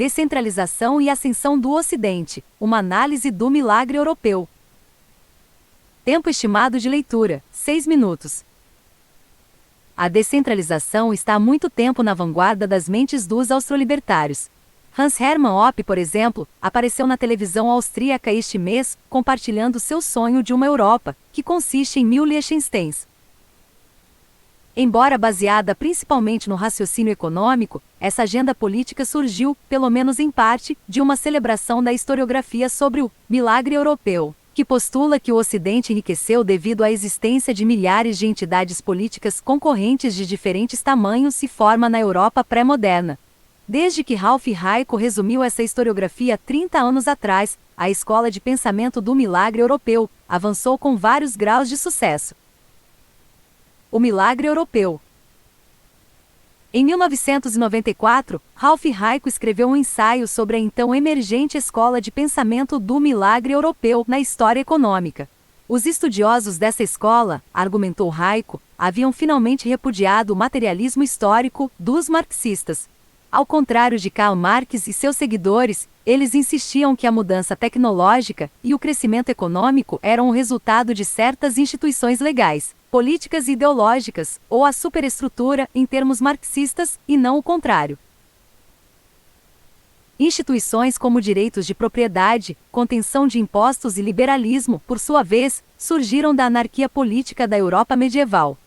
Descentralização e ascensão do Ocidente, uma análise do milagre europeu. Tempo estimado de leitura, 6 minutos. A descentralização está há muito tempo na vanguarda das mentes dos austrolibertários. Hans Hermann Hoppe, por exemplo, apareceu na televisão austríaca este mês, compartilhando seu sonho de uma Europa, que consiste em 1000 Liechtensteins. Embora baseada principalmente no raciocínio econômico, essa agenda política surgiu, pelo menos em parte, de uma celebração da historiografia sobre o milagre europeu, que postula que o Ocidente enriqueceu devido à existência de milhares de entidades políticas concorrentes de diferentes tamanhos e forma na Europa pré-moderna. Desde que Ralph Raico resumiu essa historiografia 30 anos atrás, a escola de pensamento do milagre europeu avançou com vários graus de sucesso. O milagre europeu. Em 1994, Ralph Raico escreveu um ensaio sobre a então emergente escola de pensamento do milagre europeu na história econômica. Os estudiosos dessa escola, argumentou Raico, haviam finalmente repudiado o materialismo histórico dos marxistas. Ao contrário de Karl Marx e seus seguidores, eles insistiam que a mudança tecnológica e o crescimento econômico eram o resultado de certas instituições legais, políticas e ideológicas, ou a superestrutura em termos marxistas, e não o contrário. Instituições como direitos de propriedade, contenção de impostos e liberalismo, por sua vez, surgiram da anarquia política da Europa medieval.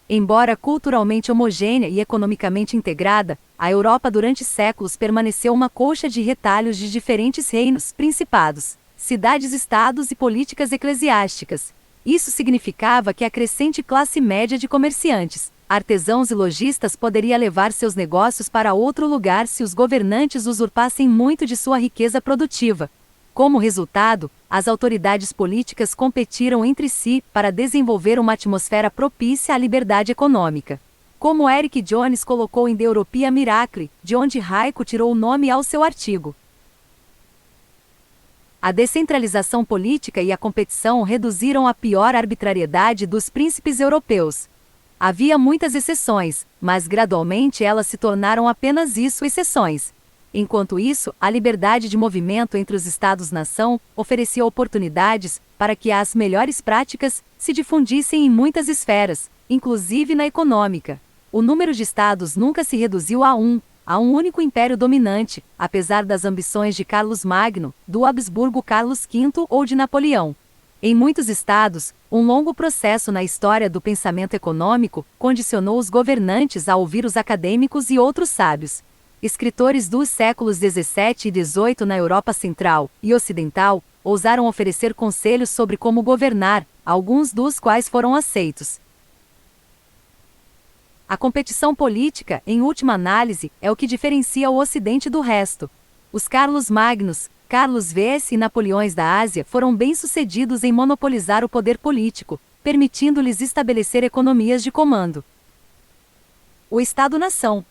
Embora culturalmente homogênea e economicamente integrada, a Europa durante séculos permaneceu uma colcha de retalhos de diferentes reinos, principados, cidades-estados e políticas eclesiásticas. Isso significava que a crescente classe média de comerciantes, artesãos e lojistas poderia levar seus negócios para outro lugar se os governantes usurpassem muito de sua riqueza produtiva. Como resultado, as autoridades políticas competiram entre si para desenvolver uma atmosfera propícia à liberdade econômica. Como Eric Jones colocou em The European Miracle, de onde Raico tirou o nome ao seu artigo. A descentralização política e a competição reduziram a pior arbitrariedade dos príncipes europeus. Havia muitas exceções, mas gradualmente elas se tornaram apenas isso, exceções. Enquanto isso, a liberdade de movimento entre os Estados-nação oferecia oportunidades para que as melhores práticas se difundissem em muitas esferas, inclusive na econômica. O número de estados nunca se reduziu a um único império dominante, apesar das ambições de Carlos Magno, do Habsburgo Carlos V ou de Napoleão. Em muitos estados, um longo processo na história do pensamento econômico condicionou os governantes a ouvir os acadêmicos e outros sábios. Escritores dos séculos XVII e XVIII na Europa Central e Ocidental ousaram oferecer conselhos sobre como governar, alguns dos quais foram aceitos. A competição política, em última análise, é o que diferencia o Ocidente do resto. Os Carlos Magnos, Carlos Vs e Napoleões da Ásia foram bem-sucedidos em monopolizar o poder político, permitindo-lhes estabelecer economias de comando. O Estado-nação.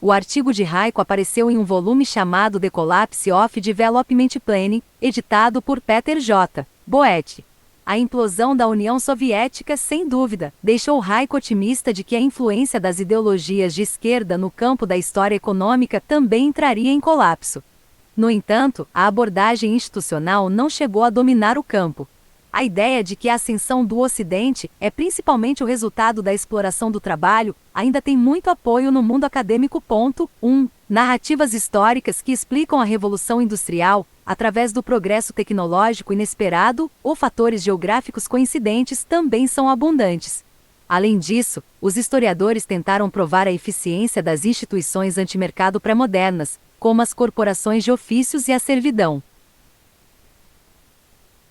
O artigo de Raico apareceu em um volume chamado The Collapse of Development Planning, editado por Peter J. Boetti. A implosão da União Soviética, sem dúvida, deixou Raico otimista de que a influência das ideologias de esquerda no campo da história econômica também entraria em colapso. No entanto, a abordagem institucional não chegou a dominar o campo. A ideia de que a ascensão do Ocidente é principalmente o resultado da exploração do trabalho ainda tem muito apoio no mundo acadêmico. 1. Narrativas históricas que explicam a Revolução Industrial, através do progresso tecnológico inesperado, ou fatores geográficos coincidentes também são abundantes. Além disso, os historiadores tentaram provar a eficiência das instituições antimercado pré-modernas, como as corporações de ofícios e a servidão.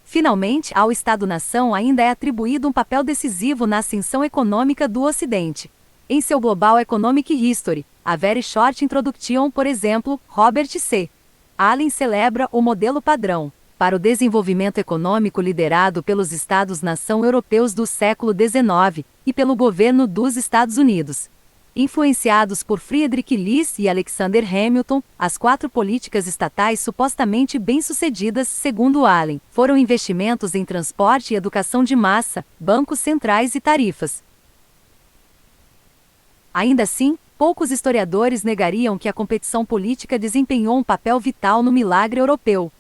Finalmente, ao Estado-nação ainda é atribuído um papel decisivo na ascensão econômica do Ocidente. Em seu Global Economic History, a Very Short Introduction, por exemplo, Robert C. Allen celebra o modelo padrão para o desenvolvimento econômico liderado pelos Estados-nação europeus do século XIX e pelo governo dos Estados Unidos. Influenciados por Friedrich List e Alexander Hamilton, as 4 políticas estatais supostamente bem-sucedidas, segundo Allen, foram investimentos em transporte e educação de massa, bancos centrais e tarifas. Ainda assim, Poucos historiadores negariam que a competição política desempenhou um papel vital no milagre europeu.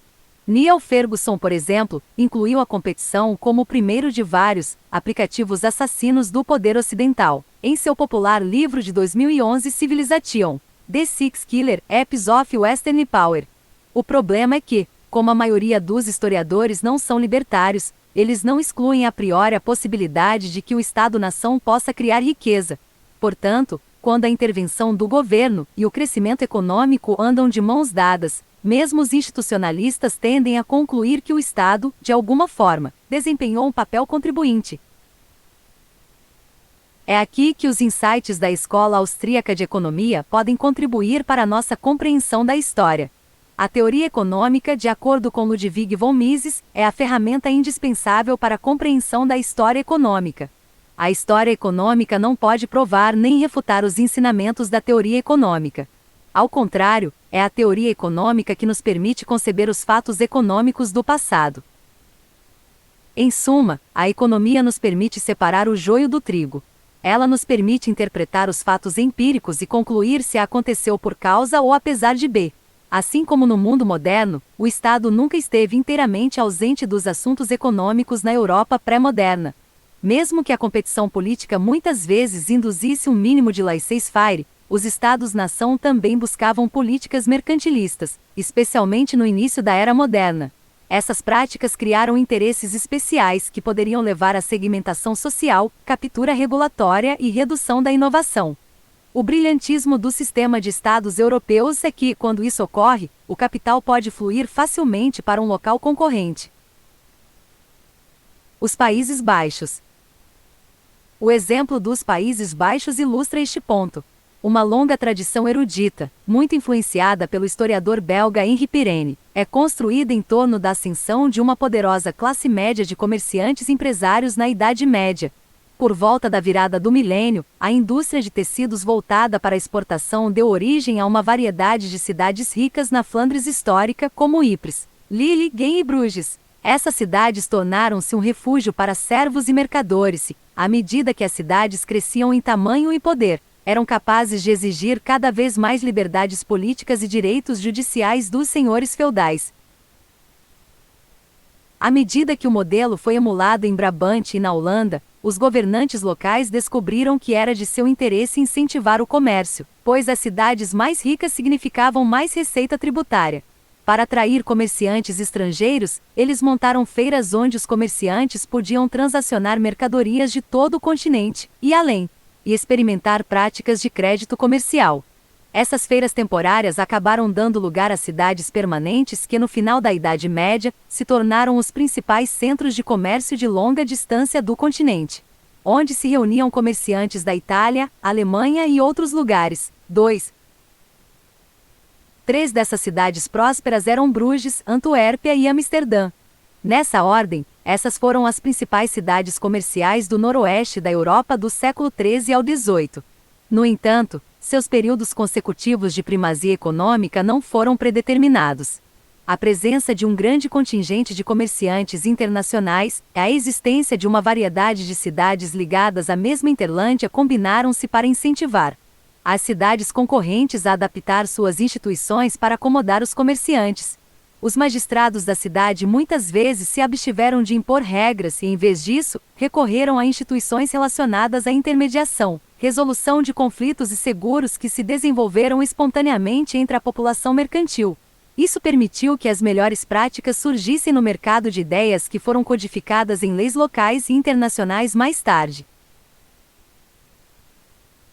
Niall Ferguson, por exemplo, incluiu a competição como o primeiro de vários aplicativos assassinos do poder ocidental, em seu popular livro de 2011 Civilization: The Six Killer Apps of Western Power. O problema é que, como a maioria dos historiadores não são libertários, eles não excluem a priori a possibilidade de que o Estado-nação possa criar riqueza. Portanto, quando a intervenção do governo e o crescimento econômico andam de mãos dadas, mesmo os institucionalistas tendem a concluir que o Estado, de alguma forma, desempenhou um papel contribuinte. É aqui que os insights da Escola Austríaca de Economia podem contribuir para a nossa compreensão da história. A teoria econômica, de acordo com Ludwig von Mises, é a ferramenta indispensável para a compreensão da história econômica. A história econômica não pode provar nem refutar os ensinamentos da teoria econômica. Ao contrário, é a teoria econômica que nos permite conceber os fatos econômicos do passado. Em suma, a economia nos permite separar o joio do trigo. Ela nos permite interpretar os fatos empíricos e concluir se aconteceu por causa ou apesar de B. Assim como no mundo moderno, o Estado nunca esteve inteiramente ausente dos assuntos econômicos na Europa pré-moderna. Mesmo que a competição política muitas vezes induzisse um mínimo de laissez-faire, os Estados-nação também buscavam políticas mercantilistas, especialmente no início da Era Moderna. Essas práticas criaram interesses especiais que poderiam levar à segmentação social, captura regulatória e redução da inovação. O brilhantismo do sistema de Estados europeus é que, quando isso ocorre, o capital pode fluir facilmente para um local concorrente. Os Países Baixos. O exemplo dos Países Baixos ilustra este ponto. Uma longa tradição erudita, muito influenciada pelo historiador belga Henri Pirenne, é construída em torno da ascensão de uma poderosa classe média de comerciantes empresários na Idade Média. Por volta da virada do milênio, a indústria de tecidos voltada para a exportação deu origem a uma variedade de cidades ricas na Flandres histórica, como Ypres, Lille, Gien e Bruges. Essas cidades tornaram-se um refúgio para servos e mercadores e, à medida que as cidades cresciam em tamanho e poder, eram capazes de exigir cada vez mais liberdades políticas e direitos judiciais dos senhores feudais. À medida que o modelo foi emulado em Brabante e na Holanda, os governantes locais descobriram que era de seu interesse incentivar o comércio, pois as cidades mais ricas significavam mais receita tributária. Para atrair comerciantes estrangeiros, eles montaram feiras onde os comerciantes podiam transacionar mercadorias de todo o continente, e além, e experimentar práticas de crédito comercial. Essas feiras temporárias acabaram dando lugar a cidades permanentes que, no final da Idade Média, se tornaram os principais centros de comércio de longa distância do continente, onde se reuniam comerciantes da Itália, Alemanha e outros lugares. 3 dessas cidades prósperas eram Bruges, Antuérpia e Amsterdã. Nessa ordem, essas foram as principais cidades comerciais do noroeste da Europa do século XIII ao XVIII. No entanto, seus períodos consecutivos de primazia econômica não foram predeterminados. A presença de um grande contingente de comerciantes internacionais e a existência de uma variedade de cidades ligadas à mesma Interlândia combinaram-se para incentivar as cidades concorrentes a adaptar suas instituições para acomodar os comerciantes. Os magistrados da cidade muitas vezes se abstiveram de impor regras e, em vez disso, recorreram a instituições relacionadas à intermediação, resolução de conflitos e seguros que se desenvolveram espontaneamente entre a população mercantil. Isso permitiu que as melhores práticas surgissem no mercado de ideias que foram codificadas em leis locais e internacionais mais tarde.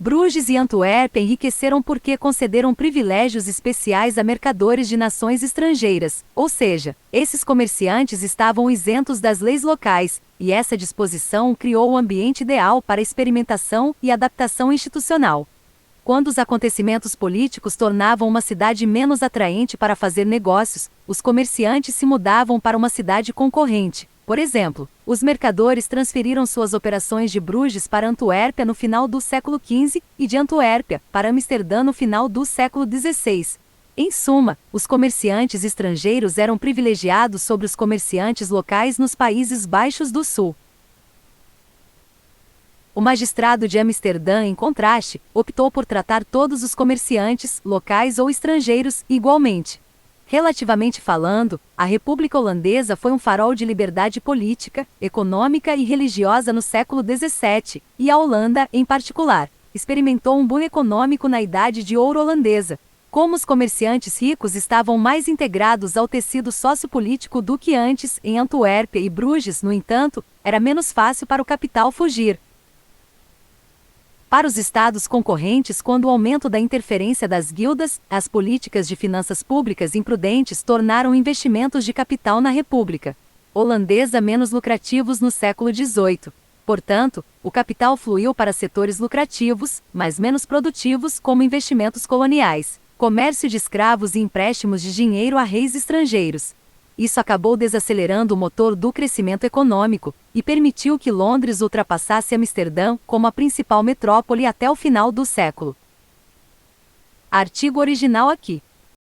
Bruges e Antuérpia enriqueceram porque concederam privilégios especiais a mercadores de nações estrangeiras, ou seja, esses comerciantes estavam isentos das leis locais, e essa disposição criou o ambiente ideal para experimentação e adaptação institucional. Quando os acontecimentos políticos tornavam uma cidade menos atraente para fazer negócios, os comerciantes se mudavam para uma cidade concorrente. Por exemplo, os mercadores transferiram suas operações de Bruges para Antuérpia no final do século XV e de Antuérpia para Amsterdã no final do século XVI. Em suma, os comerciantes estrangeiros eram privilegiados sobre os comerciantes locais nos Países Baixos do Sul. O magistrado de Amsterdã, em contraste, optou por tratar todos os comerciantes, locais ou estrangeiros, igualmente. Relativamente falando, a República Holandesa foi um farol de liberdade política, econômica e religiosa no século XVII, e a Holanda, em particular, experimentou um boom econômico na Idade de Ouro holandesa. Como os comerciantes ricos estavam mais integrados ao tecido sociopolítico do que antes, em Antuérpia e Bruges, no entanto, era menos fácil para o capital fugir. Para os estados concorrentes, quando o aumento da interferência das guildas, as políticas de finanças públicas imprudentes tornaram investimentos de capital na República Holandesa menos lucrativos no século XVIII. Portanto, o capital fluiu para setores lucrativos, mas menos produtivos, como investimentos coloniais, comércio de escravos e empréstimos de dinheiro a reis estrangeiros. Isso acabou desacelerando o motor do crescimento econômico e permitiu que Londres ultrapassasse Amsterdã como a principal metrópole até o final do século. Artigo original aqui.